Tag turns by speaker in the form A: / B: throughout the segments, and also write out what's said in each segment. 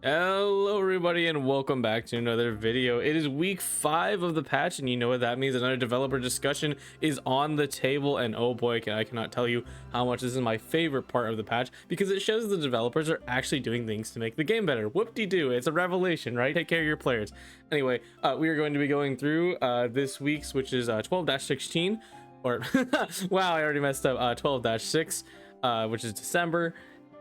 A: Hello everybody and welcome back to another video. It is week 5 of the patch, and you know what that means. Another developer discussion is on the table, and oh boy, I cannot tell you how much this is my favorite part of the patch, because it shows the developers are actually doing things to make the game better. Whoop-de-doo, it's a revelation, right? Take care of your players. Anyway, we are going to be going through this week's, which is 12-16, or wow, I already messed up. 12-6, which is December,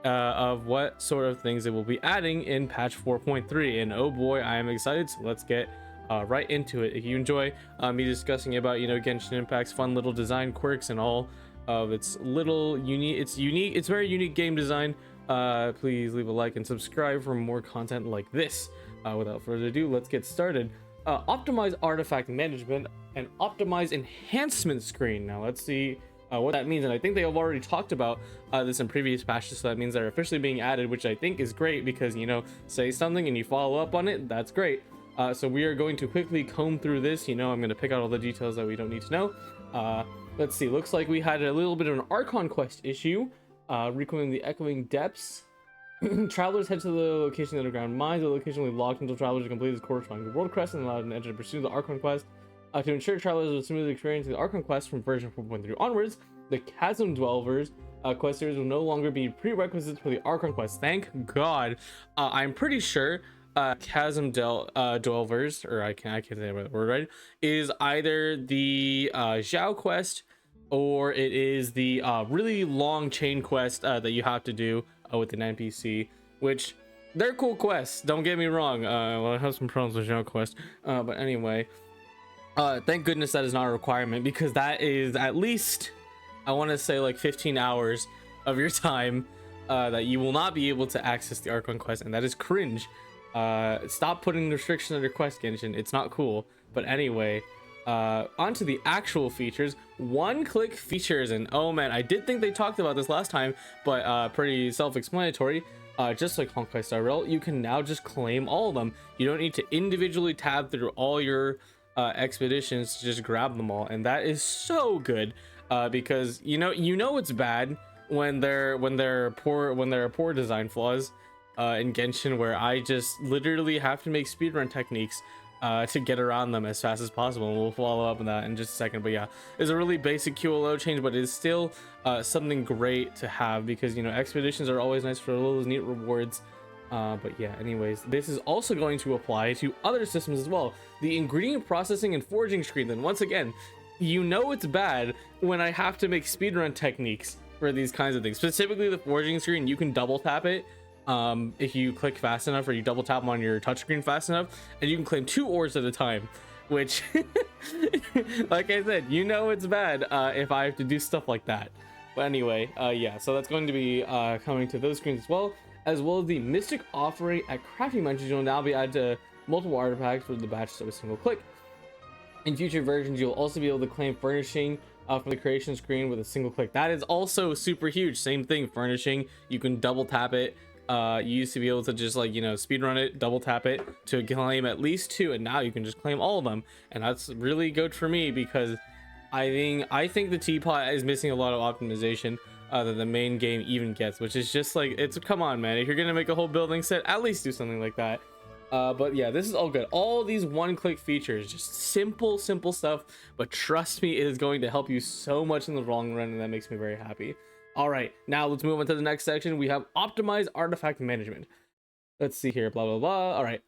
A: of what sort of things it will be adding in patch 4.3, and oh boy, I am excited. So let's get right into it. If you enjoy me discussing about Genshin Impact's fun little design quirks and all of its little it's very unique game design, please leave a like and subscribe for more content like this. Without further ado, let's get started. Optimize artifact management and optimize enhancement screen. Now let's see what that means, and I think they have already talked about this in previous patches, so that means they're officially being added, which I think is great, because say something and you follow up on it, that's great. So we are going to quickly comb through this. I'm going to pick out all the details that we don't need to know. Let's see, looks like we had a little bit of an Archon quest issue. Reclaiming the echoing depths. Travelers head to the location of the underground mines. The location will be locked until travelers have completed this corresponding world crest and allowed to enter to pursue the Archon quest. To ensure travelers will smoothly experience the Archon quest from version 4.3 onwards, the Chasm Dwellers quest series will no longer be prerequisites for the Archon quest. Thank God. I'm pretty sure Chasm Dwellers, or I can't say the word right, is either the Zhao quest, or it is the really long chain quest that you have to do with an NPC, which they're cool quests, don't get me wrong. Well, I have some problems with Zhao quest, but anyway. Thank goodness that is not a requirement, because that is at least, I want to say, like 15 hours of your time that you will not be able to access the Archon quest, and that is cringe. Stop putting restrictions on your quest, Genshin. It's not cool. But anyway, onto the actual features. One-click features, and oh man, I did think they talked about this last time, but pretty self-explanatory. Just like Honkai Star Rail, you can now just claim all of them. You don't need to individually tab through all your expeditions to just grab them all, and that is so good, because it's bad when there are poor design flaws in Genshin, where I just literally have to make speedrun techniques to get around them as fast as possible, and we'll follow up on that in just a second. But yeah, it's a really basic QLO change, but it's still something great to have, because expeditions are always nice for those neat rewards. But yeah, anyways, this is also going to apply to other systems as well. The ingredient processing and foraging screen. Then once again, it's bad when I have to make speedrun techniques for these kinds of things. Specifically the foraging screen, you can double tap it if you click fast enough, or you double tap on your touchscreen fast enough, and you can claim 2 ores at a time, which like I said, it's bad if I have to do stuff like that. But anyway, yeah, so that's going to be coming to those screens as well as the Mystic Offering at crafting dimensions will now be added to multiple artifacts with the batches of a single click. In future versions, you'll also be able to claim furnishing from the creation screen with a single click. That is also super huge. Same thing, furnishing, you can double tap it. You used to be able to just speedrun it, double tap it to claim at least 2, and now you can just claim all of them, and that's really good for me, because I think the teapot is missing a lot of optimization that the main game even gets, which is just come on, man, if you're gonna make a whole building set, at least do something like that. But yeah, this is all good. All these one-click features, just simple stuff, but trust me, it is going to help you so much in the long run, and that makes me very happy. All right, now let's move on to the next section. We have optimized artifact management. Let's see here, blah blah blah. All right,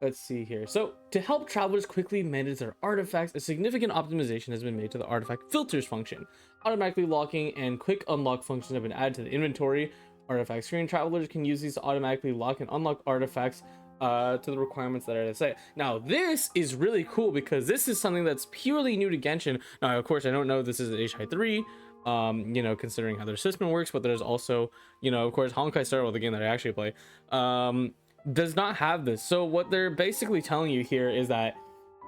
A: let's see here. So to help travelers quickly manage their artifacts, a significant optimization has been made to the artifact filters function. Automatically locking and quick unlock functions have been added to the inventory artifact screen. Travelers can use these to automatically lock and unlock artifacts to the requirements that are set. Now this is really cool, because this is something that's purely new to Genshin. Now of course I don't know if this is at HI 3, considering how their system works, but there's also of course Honkai Star Rail, the game that I actually play, does not have this. So what they're basically telling you here is that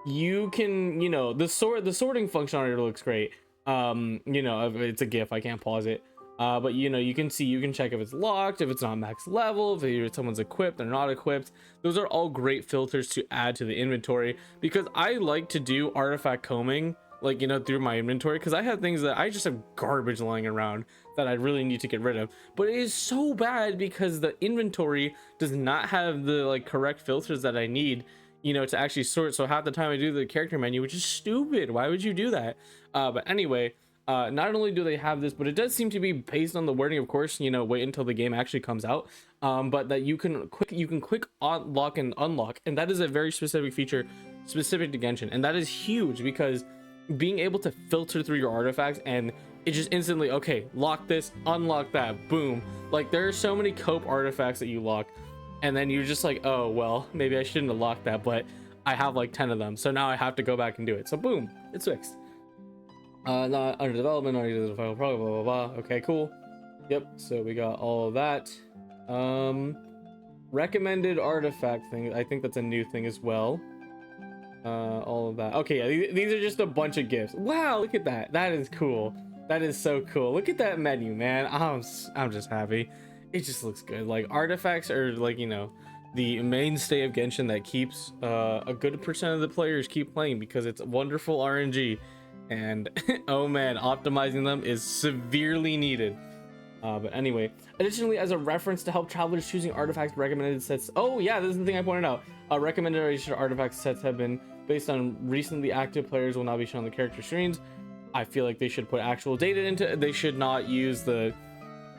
A: you can the sorting function on it looks great. It's a GIF, I can't pause it, but you can check if it's locked, if it's not max level, if someone's equipped or not equipped. Those are all great filters to add to the inventory, because I like to do artifact combing through my inventory, because I have things that I just have garbage lying around that I really need to get rid of. But it is so bad because the inventory does not have the like correct filters that I need, you know, to actually sort. So half the time I do the character menu, which is stupid. Why would you do that? But anyway, not only do they have this, but it does seem to be based on the wording, of course, you know, wait until the game actually comes out, but that you can quick unlock and unlock, and that is a very specific feature specific to Genshin, and that is huge because being able to filter through your artifacts and it just instantly, okay, lock this, unlock that, boom. Like there are so many cope artifacts that you lock, and then you're just like, oh well, maybe I shouldn't have locked that, but I have like 10 of them, so now I have to go back and do it. So boom, it's fixed. Not under development, not using the final product, blah blah blah. Okay, cool. Yep, so we got all of that. Recommended artifact thing, I think that's a new thing as well. All of that. Okay, yeah, these are just a bunch of gifts. Wow, look at that. That is cool. That is so cool. Look at that menu, man. I'm just happy. It just looks good. Like artifacts are like, you know, the mainstay of Genshin that keeps a good percent of the players keep playing because it's wonderful RNG. And oh man, optimizing them is severely needed. But anyway, additionally, as a reference to help travelers choosing artifacts, recommended sets. Oh yeah, this is the thing I pointed out. Recommended artifact sets have been based on recently active players will now be shown on the character screens. I feel like they should put actual data into it. They should not use the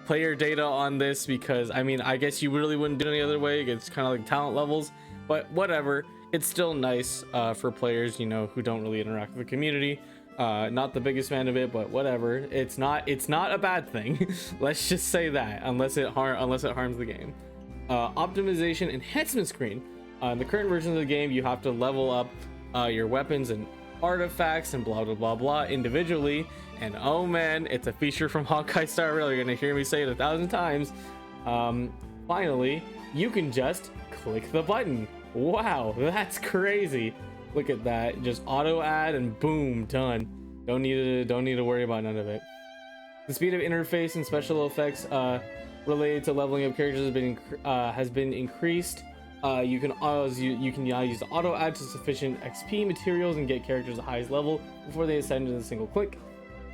A: player data on this because I mean, I guess you really wouldn't do it any other way. It's kind of like talent levels, but whatever. It's still nice for players, you know, who don't really interact with the community. Not the biggest fan of it, but whatever. It's not a bad thing. Let's just say that, unless it harms the game. Optimization enhancement screen. In the current version of the game, you have to level up your weapons and artifacts and blah blah blah blah individually, and oh man, it's a feature from Honkai Star Rail. You're gonna hear me say it 1,000 times. Finally, you can just click the button. Wow, that's crazy. Look at that, just auto add and boom, done. Don't need to worry about none of it. The speed of interface and special effects related to leveling up characters has been increased. You can now use the auto add to sufficient XP materials and get characters the highest level before they ascend in a single click.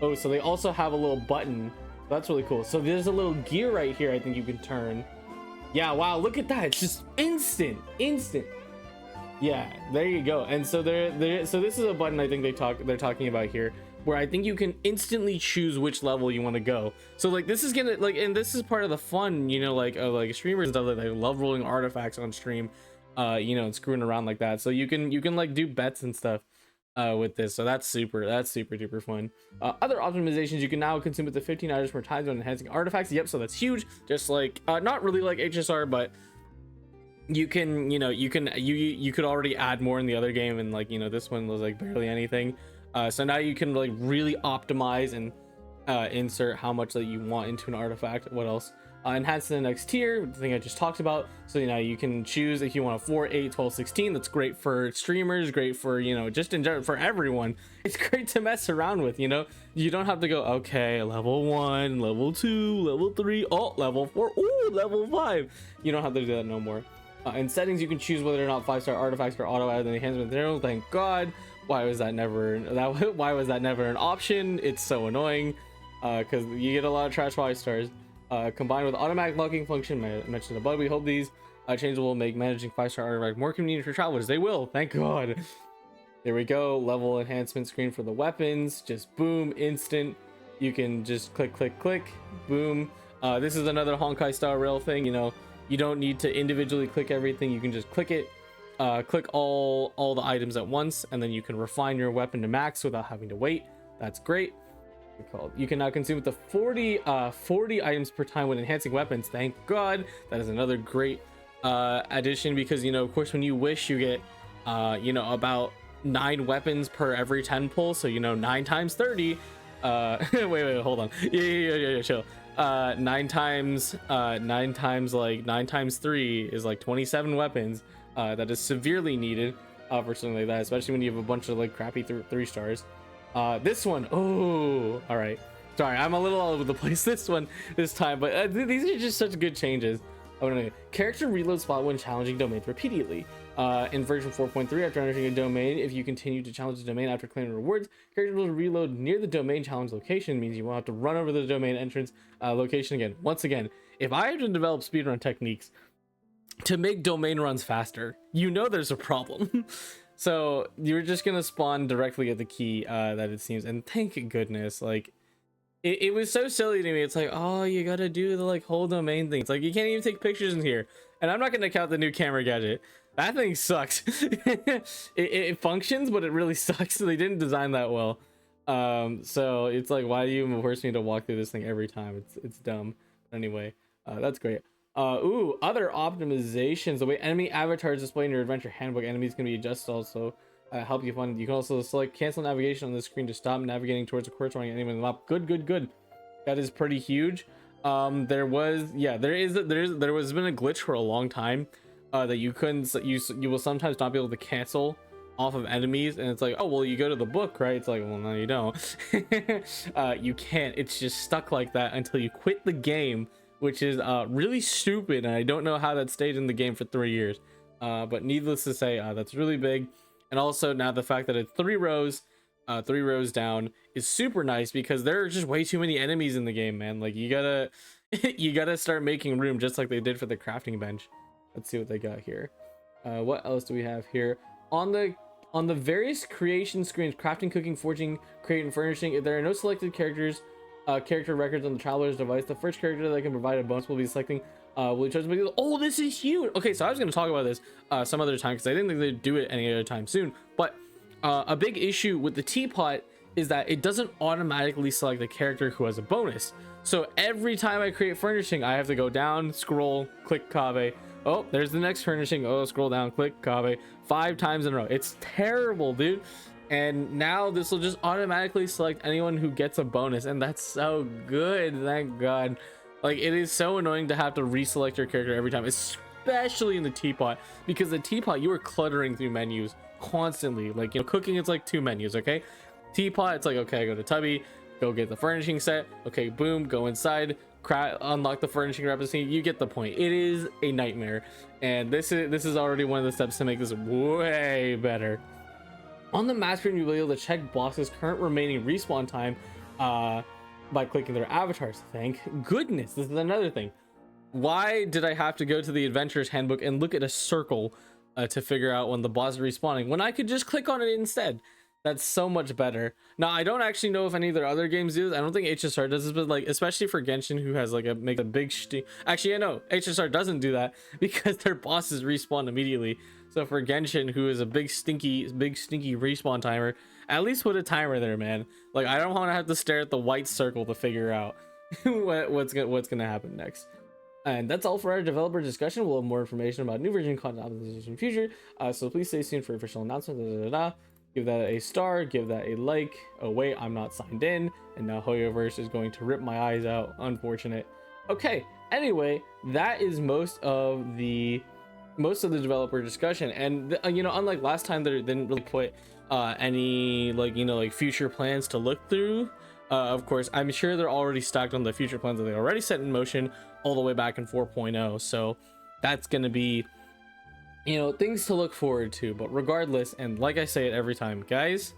A: Oh, so they also have a little button. That's really cool. So there's a little gear right here I think you can turn. Yeah, wow, look at that. It's just instant. Yeah, there you go. And so so this is a button I think they're talking about here, where I think you can instantly choose which level you want to go. So like this is gonna like, and this is part of the fun, you know, like streamers and stuff like that. They love rolling artifacts on stream, you know, and screwing around like that. So you can like do bets and stuff with this. So that's super duper fun. Other optimizations, you can now consume up to 15 items per time when enhancing artifacts. Yep, so that's huge. Just like not really like HSR, but you can, you know, you could already add more in the other game, and like, you know, this one was like barely anything. So now you can like really optimize and insert how much that you want into an artifact. What else? Enhance to the next tier, the thing I just talked about. So now you can choose if you want a 4, 8, 12, 16. That's great for streamers, great for, you know, just in general for everyone. It's great to mess around with, you know. You don't have to go, okay, level 1, level 2, level 3, oh, level 4, ooh, level 5. You don't have to do that no more. In settings, you can choose whether or not 5-star artifacts are auto added in the enhancement material. Thank God. Why was that never an option? It's so annoying because you get a lot of trash 5-stars. Combined with automatic locking function mentioned above, we hope these changes will make managing 5-star artifact more convenient for travelers. They will, thank God. There we go. Level enhancement screen for the weapons. Just boom, instant. You can just click, boom. This is another Honkai Star Rail thing. You know, you don't need to individually click everything. You can just click it. Click all the items at once, and then you can refine your weapon to max without having to wait. That's great. You can now consume up to 40 items per time when enhancing weapons. Thank God. That is another great addition, because, you know, of course, when you wish, you get you know, about 9 weapons per every 10 pulls. So, you know, 9 times 30. Wait, hold on. Yeah, chill. 9 times 3 is like 27 weapons. That is severely needed for something like that, especially when you have a bunch of like crappy 3 stars. This one, oh, all right, sorry, I'm a little all over the place this time, but these are just such good changes. Oh no, character reload spot when challenging domains repeatedly. In version 4.3, after entering a domain, if you continue to challenge the domain after claiming rewards, character will reload near the domain challenge location. Means you won't have to run over the domain entrance location again. Once again, if I had to develop speedrun techniques to make domain runs faster, you know there's a problem. So you're just gonna spawn directly at the key that it seems, and thank goodness, like it was so silly to me. It's like, oh, you gotta do the like whole domain thing. It's like you can't even take pictures in here, and I'm not gonna count the new camera gadget. That thing sucks. It functions, but it really sucks. So they didn't design that well. So it's like, why do you even force me to walk through this thing every time? It's dumb. Anyway, that's great. Ooh, other optimizations. The way enemy avatars display in your adventure handbook, enemies can be adjusted also. Help you find. You can also select cancel navigation on the screen to stop navigating towards a corresponding enemy on the map. Good. That is pretty huge. There was been a glitch for a long time that you couldn't, you will sometimes not be able to cancel off of enemies, and it's like, oh well, you go to the book, right? It's like, well, no, you don't. You can't. It's just stuck like that until you quit the game, which is really stupid, and I don't know how that stayed in the game for 3 years. But needless to say, that's really big. And also now the fact that it's 3 rows down is super nice, because there are just way too many enemies in the game, man. Like you gotta start making room, just like they did for the crafting bench. Let's see what they got here. What else do we have here? On the various creation screens, crafting, cooking, forging, creating, furnishing, if there are no selected character records on the traveler's device, the first character that can provide a bonus will be selecting will be chosen by the. Oh, this is huge. Okay, so I was going to talk about this some other time, because I didn't think they'd do it any other time soon. But a big issue with the teapot is that it doesn't automatically select the character who has a bonus. So every time I create furnishing, I have to go down, scroll, click Kave. Oh, there's the next furnishing. Oh, scroll down, click Kave 5 times in a row. It's terrible, dude. And now this will just automatically select anyone who gets a bonus, and that's so good. Thank God. Like, it is so annoying to have to reselect your character every time, especially in the teapot, because the teapot, you are cluttering through menus constantly. Like, you know, cooking, it's like 2 menus. Okay, teapot, it's like, okay, I go to Tubby, go get the furnishing set, okay, boom, go inside, unlock the furnishing recipe. You get the point. It is a nightmare, and this is already one of the steps to make this way better. On the map screen, you'll be able to check bosses' current remaining respawn time by clicking their avatars. Thank goodness. This is another thing. Why did I have to go to the adventurer's handbook and look at a circle to figure out when the boss is respawning, when I could just click on it instead? That's so much better. Now, I don't actually know if any of their other games do this. I don't think HSR does this, but like, especially for Genshin, who has like a big actually, I know HSR doesn't do that because their bosses respawn immediately. So for Genshin, who is a big stinky respawn timer, at least put a timer there, man. Like, I don't want to have to stare at the white circle to figure out what's gonna happen next. And that's all for our developer discussion. We'll have more information about new version content optimization in the future. So please stay tuned for official announcements. Give that a star, give that a like. Oh wait, I'm not signed in, and now hoyoverse is going to rip my eyes out. Unfortunate. Okay, anyway, that is most of the developer discussion. And you know, unlike last time, they didn't really put any like future plans to look through. Of course, I'm sure they're already stacked on the future plans that they already set in motion all the way back in 4.0. So that's gonna be, you know, things to look forward to. But regardless, and like I say it every time, guys,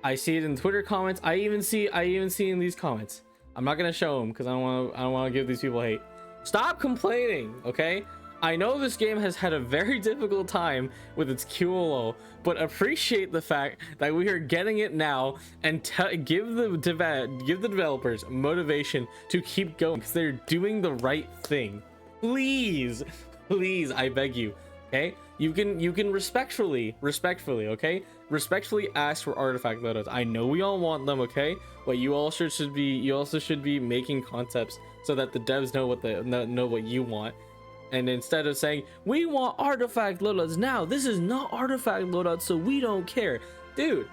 A: I see it in Twitter comments. I even see in these comments. I'm not gonna show them because I don't want to give these people hate. Stop complaining, okay? I know this game has had a very difficult time with its QLO, but appreciate the fact that we are getting it now, and give the developers motivation to keep going, because they're doing the right thing. Please, I beg you. Okay, you can respectfully, okay, respectfully ask for artifact loadouts. I know we all want them, okay, but you also should be making concepts so that the devs know what you want. And instead of saying, we want artifact loadouts now, this is not artifact loadouts, so we don't care. Dude,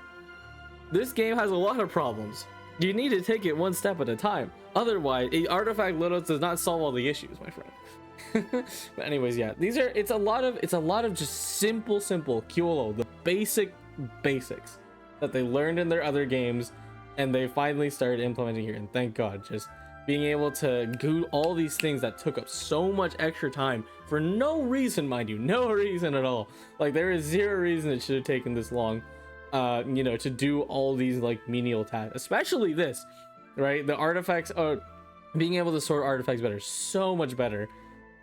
A: this game has a lot of problems. You need to take it one step at a time. Otherwise, artifact loadouts does not solve all the issues, my friend. But anyways, yeah, it's a lot of just simple QLO, the basics that they learned in their other games, and they finally started implementing here. And thank God, just being able to do all these things that took up so much extra time for no reason, mind you, no reason at all. Like there is zero reason it should have taken this long, you know, to do all these like menial tasks, especially this, right? The artifacts are being able to sort artifacts better, so much better.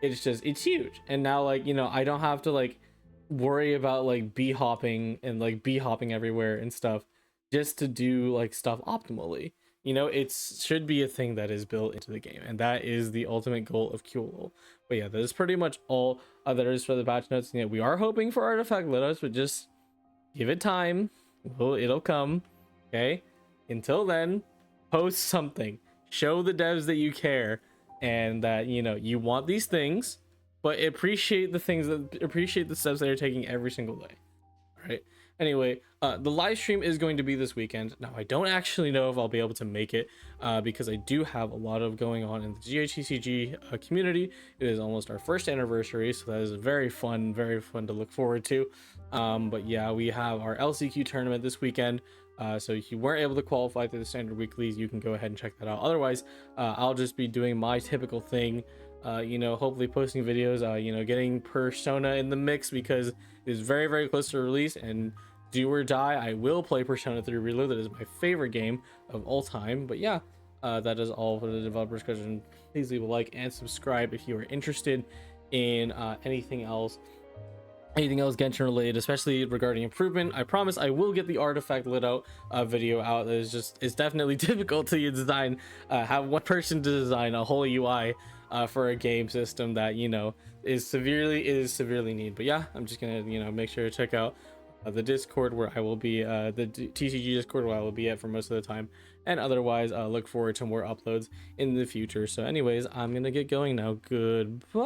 A: It's just, it's huge. And now, like, you know, I don't have to like worry about like bee hopping and like bee hopping everywhere and stuff just to do like stuff optimally. You know, it should be a thing that is built into the game, and that is the ultimate goal of QLOL. But yeah, that is pretty much all there is for the patch notes. You know, we are hoping for artifact litos, but just give it time. Well, it'll come. Okay, until then, post something, show the devs that you care and that, you know, you want these things, but appreciate the things that appreciate the steps that you're taking every single day. All right, anyway, the live stream is going to be this weekend. Now I don't actually know if I'll be able to make it because I do have a lot of going on in the GHCCG community. It is almost our first anniversary, so that is very fun to look forward to. But yeah, we have our LCQ tournament this weekend. So if you weren't able to qualify through the standard weeklies, you can go ahead and check that out. Otherwise, I'll just be doing my typical thing, you know, hopefully posting videos, you know, getting Persona in the mix because it's very close to release, and do or die, I will play Persona 3 Reload. That is my favorite game of all time. But yeah, that is all for the developer discussion. Please leave a like and subscribe if you are interested in anything else Genshin related, especially regarding improvement. I promise I will get the artifact lit out video out. It's definitely difficult to design, have one person to design a whole UI for a game system that, you know, is severely needed. But yeah, I'm just gonna, you know, make sure to check out the Discord where I will be, the TCG Discord where I will be at for most of the time, and otherwise look forward to more uploads in the future. So anyways, I'm gonna get going now. Goodbye.